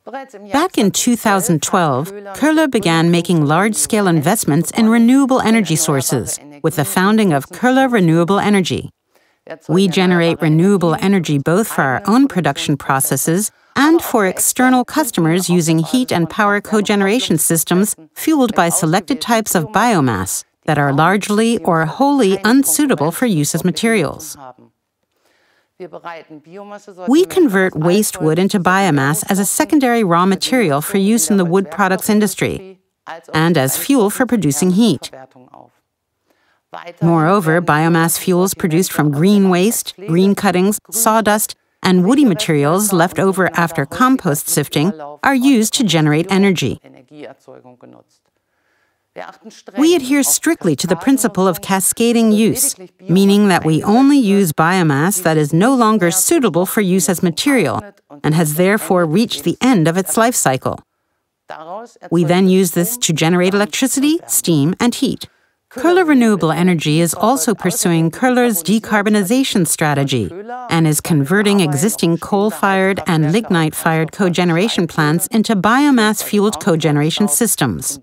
Back in 2012, Koehler began making large-scale investments in renewable energy sources with the founding of Koehler Renewable Energy. We generate renewable energy both for our own production processes and for external customers using heat and power cogeneration systems fueled by selected types of biomass that are largely or wholly unsuitable for use as materials. We convert waste wood into biomass as a secondary raw material for use in the wood products industry and as fuel for producing heat. Moreover, biomass fuels produced from green waste, green cuttings, sawdust, and woody materials left over after compost sifting are used to generate energy. We adhere strictly to the principle of cascading use, meaning that we only use biomass that is no longer suitable for use as material and has therefore reached the end of its life cycle. We then use this to generate electricity, steam, and heat. Koehler Renewable Energy is also pursuing Koehler's decarbonization strategy and is converting existing coal-fired and lignite-fired cogeneration plants into biomass-fueled cogeneration systems.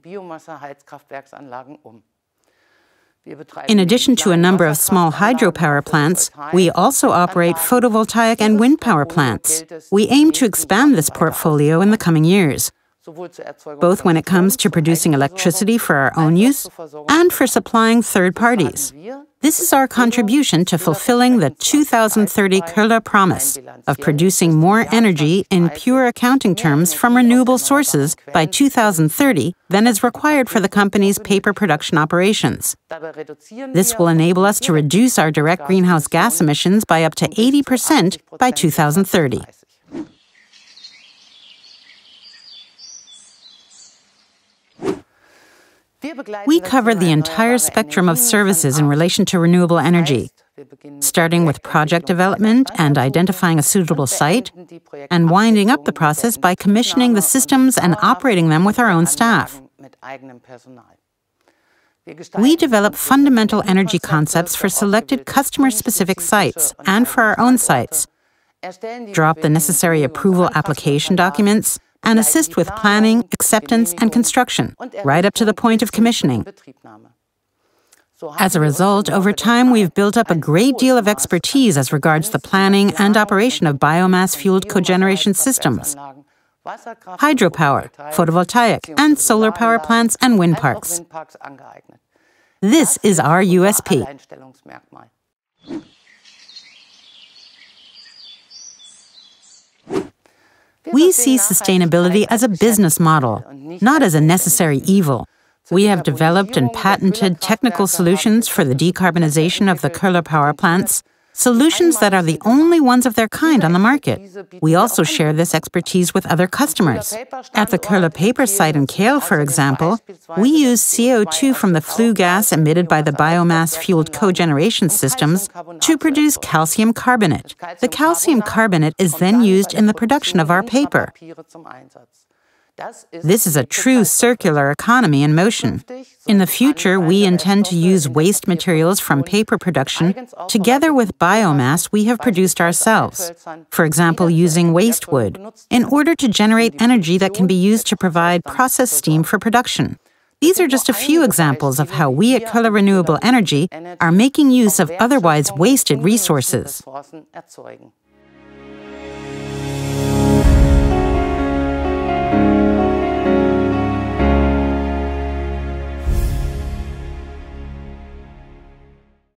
In addition to a number of small hydropower plants, we also operate photovoltaic and wind power plants. We aim to expand this portfolio in the coming years, both when it comes to producing electricity for our own use and for supplying third parties. This is our contribution to fulfilling the 2030 Koehler promise of producing more energy in pure accounting terms from renewable sources by 2030 than is required for the company's paper production operations. This will enable us to reduce our direct greenhouse gas emissions by up to 80% by 2030. We cover the entire spectrum of services in relation to renewable energy, starting with project development and identifying a suitable site, and winding up the process by commissioning the systems and operating them with our own staff. We develop fundamental energy concepts for selected customer-specific sites and for our own sites, draw up the necessary approval application documents, and assist with planning, acceptance, and construction, right up to the point of commissioning. As a result, over time, we've built up a great deal of expertise as regards the planning and operation of biomass-fueled cogeneration systems, hydropower, photovoltaic, and solar power plants and wind parks. This is our USP. We see sustainability as a business model, not as a necessary evil. We have developed and patented technical solutions for the decarbonization of the Koehler power plants, solutions that are the only ones of their kind on the market. We also share this expertise with other customers. At the Koehler paper site in Kehl, for example, we use CO2 from the flue gas emitted by the biomass-fueled cogeneration systems to produce calcium carbonate. The calcium carbonate is then used in the production of our paper. This is a true circular economy in motion. In the future, we intend to use waste materials from paper production together with biomass we have produced ourselves, for example, using waste wood, in order to generate energy that can be used to provide process steam for production. These are just a few examples of how we at Koehler Renewable Energy are making use of otherwise wasted resources.